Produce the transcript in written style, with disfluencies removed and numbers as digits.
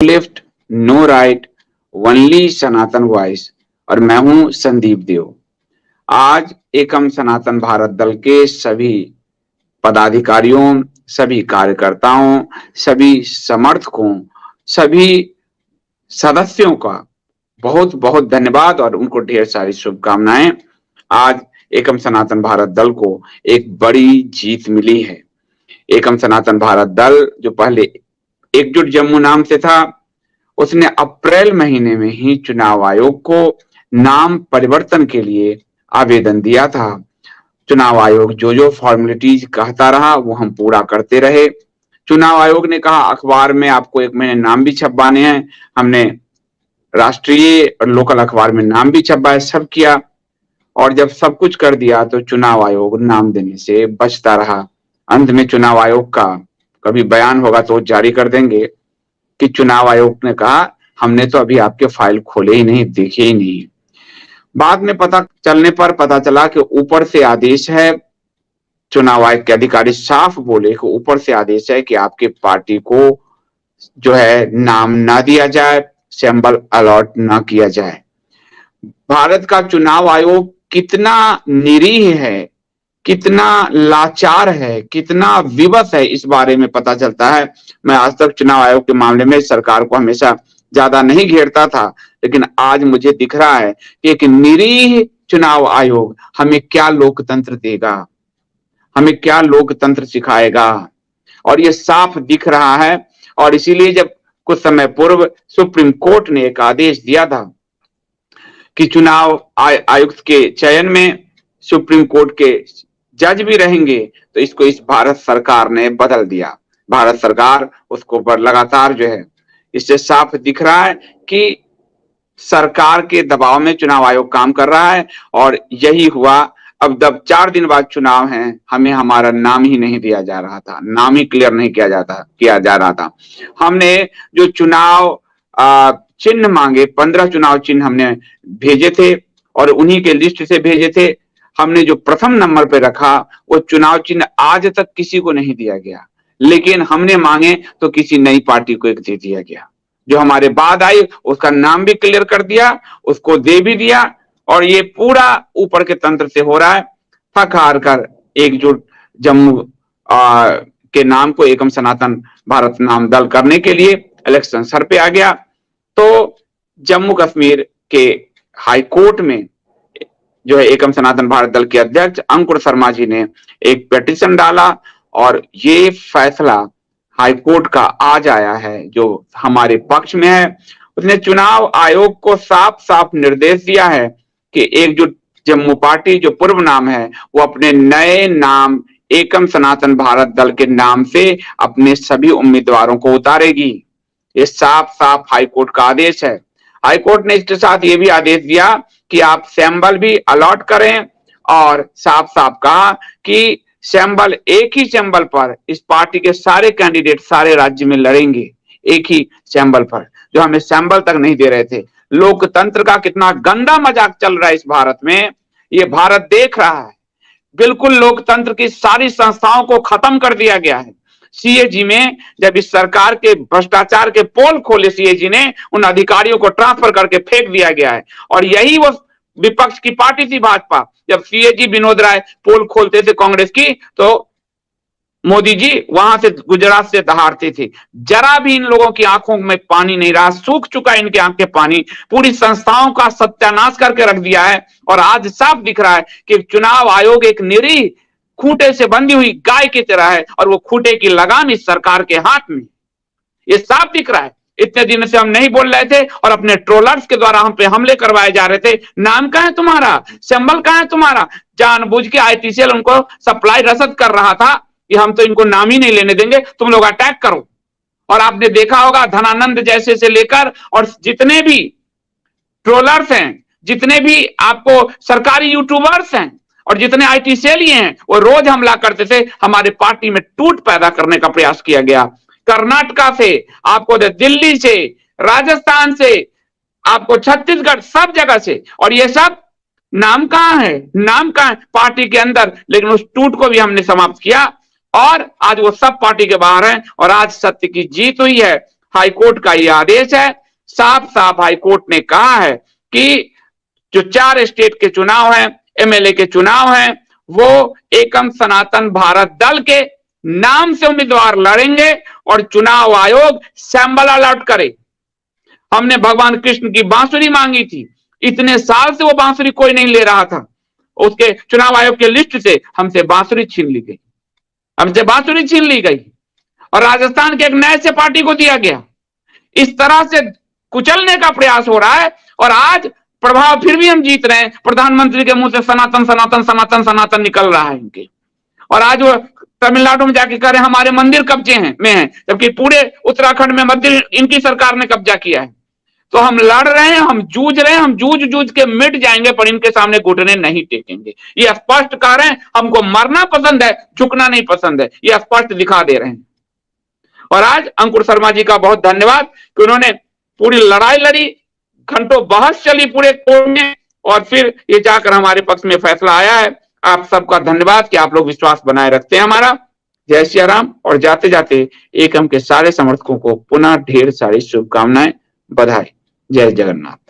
Left no right, only सनातन voice. और मैं हूं संदीप देव। आज एकम सनातन भारत दल के सभी पदाधिकारियों, सभी कार्यकर्ताओं, सभी समर्थकों, सभी सदस्यों का बहुत बहुत धन्यवाद और उनको ढेर सारी शुभकामनाएं। आज एकम सनातन भारत दल को एक बड़ी जीत मिली है। एकम सनातन भारत दल जो पहले एकजुट जम्मू नाम से था, उसने अप्रैल महीने में ही चुनाव आयोग को नाम परिवर्तन के लिए आवेदन दिया था। चुनाव आयोग जो जो फॉर्मेलिटीज कहता रहा वो हम पूरा करते रहे। चुनाव आयोग ने कहा अखबार में आपको एक महीने नाम भी छपवाने हैं। हमने राष्ट्रीय और लोकल अखबार में नाम भी छपवाए, सब किया। और जब सब कुछ कर दिया तो चुनाव आयोग नाम देने से बचता रहा। अंत में चुनाव आयोग का कभी बयान होगा तो जारी कर देंगे कि चुनाव आयोग ने कहा हमने तो अभी आपके फाइल खोले ही नहीं, देखे ही नहीं। बाद में पता चलने पर पता चला कि ऊपर से आदेश है, चुनाव आयोग के अधिकारी साफ बोले कि ऊपर से आदेश है कि आपके पार्टी को जो है नाम ना दिया जाए, सिंबल अलॉट ना किया जाए। भारत का चुनाव आयोग कितना निरीह है, कितना लाचार है, कितना विवश है, इस बारे में पता चलता है। मैं आज तक चुनाव आयोग के मामले में सरकार को हमेशा ज्यादा नहीं घेरता था, लेकिन आज मुझे दिख रहा है कि एक निरीह चुनाव आयोग हमें क्या लोकतंत्र देगा, हमें क्या लोकतंत्र सिखाएगा। और ये साफ दिख रहा है। और इसीलिए जब कुछ समय पूर्व सुप्रीम कोर्ट ने एक आदेश दिया था कि चुनाव आयुक्त के चयन में सुप्रीम कोर्ट के जज भी रहेंगे, तो इसको इस भारत सरकार ने बदल दिया। भारत सरकार उसको पर लगातार जो है, इससे साफ दिख रहा है कि सरकार के दबाव में चुनाव आयोग काम कर रहा है। और यही हुआ। अब जब 4 दिन बाद चुनाव हैं, हमें हमारा नाम ही नहीं दिया जा रहा था, नाम ही क्लियर नहीं किया जा रहा था। हमने जो चुनाव चिन्ह मांगे, 15 चुनाव चिन्ह हमने भेजे थे और उन्हीं के लिस्ट से भेजे थे। हमने जो प्रथम नंबर पे रखा वो चुनाव चिन्ह आज तक किसी को नहीं दिया गया, लेकिन हमने मांगे तो किसी नई पार्टी को एक दे दिया गया। जो हमारे बाद आई उसका नाम भी क्लियर कर दिया, उसको दे भी दिया। और ये पूरा ऊपर के तंत्र से हो रहा है। थक हार कर एकजुट जम्मू के नाम को एकम सनातन भारत नाम दल करने के लिए इलेक्शन सर पे आ गया। तो जम्मू कश्मीर के हाई कोर्ट में जो है एकम सनातन भारत दल के अध्यक्ष अंकुर शर्मा जी ने एक पिटीशन डाला और ये फैसला हाई कोर्ट का आज आया है जो हमारे पक्ष में है। उसने चुनाव आयोग को साफ साफ निर्देश दिया है कि एकजुट जम्मू पार्टी जो पूर्व नाम है वो अपने नए नाम एकम सनातन भारत दल के नाम से अपने सभी उम्मीदवारों को उतारेगी। ये साफ साफ हाईकोर्ट का आदेश है। हाईकोर्ट ने इसके साथ ये भी आदेश दिया कि आप सिंबल भी अलॉट करें और साफ साफ कहा कि सिंबल, एक ही सिंबल पर इस पार्टी के सारे कैंडिडेट सारे राज्य में लड़ेंगे, एक ही सिंबल पर, जो हमें सिंबल तक नहीं दे रहे थे। लोकतंत्र का कितना गंदा मजाक चल रहा है इस भारत में, ये भारत देख रहा है। बिल्कुल लोकतंत्र की सारी संस्थाओं को खत्म कर दिया गया है। सीएजी में जब इस सरकार के भ्रष्टाचार के पोल खोले सीएजी ने, उन अधिकारियों को ट्रांसफर करके फेंक दिया गया है। और यही वो विपक्ष की पार्टी थी भाजपा। जब सीएजी विनोद राय पोल खोलते थे कांग्रेस की, तो मोदी जी वहां से गुजरात से दहाड़ते थे। जरा भी इन लोगों की आंखों में पानी नहीं रहा, सूख चुका इनके आंख के पानी। पूरी संस्थाओं का सत्यानाश करके रख दिया है। और आज साफ दिख रहा है कि चुनाव आयोग एक निरीह खूंटे से बंधी हुई गाय की तरह है और वो खूंटे की लगाम इस सरकार के हाथ में। ये साफ दिख रहा है। इतने दिन से हम नहीं बोल रहे थे और अपने ट्रोलर्स के द्वारा हम पे हमले करवाए जा रहे थे। नाम कहां है तुम्हारा, सिंबल कहां है तुम्हारा। जानबूझ के आईटीसीएल उनको सप्लाई रसद कर रहा था कि हम तो इनको नाम ही नहीं लेने देंगे, तुम लोग अटैक करो। और आपने देखा होगा धनानंद जैसे से लेकर और जितने भी ट्रोलर्स हैं, जितने भी आपको सरकारी यूट्यूबर्स हैं और जितने आईटीसीएल हैं, वो रोज हमला करते थे। हमारे पार्टी में टूट पैदा करने का प्रयास किया गया। कर्नाटका से, आपको दिल्ली से, राजस्थान से, आपको छत्तीसगढ़, सब जगह से। और ये सब नाम कहां है, नाम कहां है पार्टी के अंदर। लेकिन उस टूट को भी हमने समाप्त किया और आज वो सब पार्टी के बाहर हैं और आज सत्य की जीत हुई है। हाईकोर्ट का यह आदेश है। साफ साफ हाईकोर्ट ने कहा है कि जो 4 स्टेट के चुनाव हैं, एमएलए के चुनाव हैं, वो एकम सनातन भारत दल के नाम से उम्मीदवार लड़ेंगे और चुनाव आयोग सैंबल अलॉट करे। हमने भगवान कृष्ण की बांसुरी मांगी थी, इतने साल से वो बांसुरी कोई नहीं ले रहा था, उसके चुनाव आयोग के लिस्ट से हमसे बांसुरी छीन ली गई, हमसे बांसुरी छीन ली गई और राजस्थान के एक नए से पार्टी को दिया गया। इस तरह से कुचलने का प्रयास हो रहा है और आज प्रभाव फिर भी हम जीत रहे हैं। प्रधानमंत्री के मुंह से सनातन सनातन सनातन सनातन निकल रहा है इनके, और आज वो तमिलनाडु में जाके कह रहे हैं हमारे मंदिर कब्जे में है, जबकि पूरे उत्तराखंड में मंदिर इनकी सरकार ने कब्जा किया है। तो हम लड़ रहे हैं, हम जूझ रहे हैं, हम जूझ जूझ के मिट जाएंगे, पर इनके सामने घुटने नहीं टेकेंगे। ये स्पष्ट कह रहे हैं, हमको मरना पसंद है, झुकना नहीं पसंद है, ये स्पष्ट दिखा दे रहे हैं। और आज अंकुर शर्मा जी का बहुत धन्यवाद कि उन्होंने पूरी लड़ाई लड़ी, घंटों बहस चली पूरे कोर्ट में, और फिर ये जाकर हमारे पक्ष में फैसला आया है। आप सबका धन्यवाद कि आप लोग विश्वास बनाए रखते हैं हमारा। जय श्री राम। और जाते जाते एकम के सारे समर्थकों को पुनः ढेर सारी शुभकामनाएं, बधाई। जय जगन्नाथ।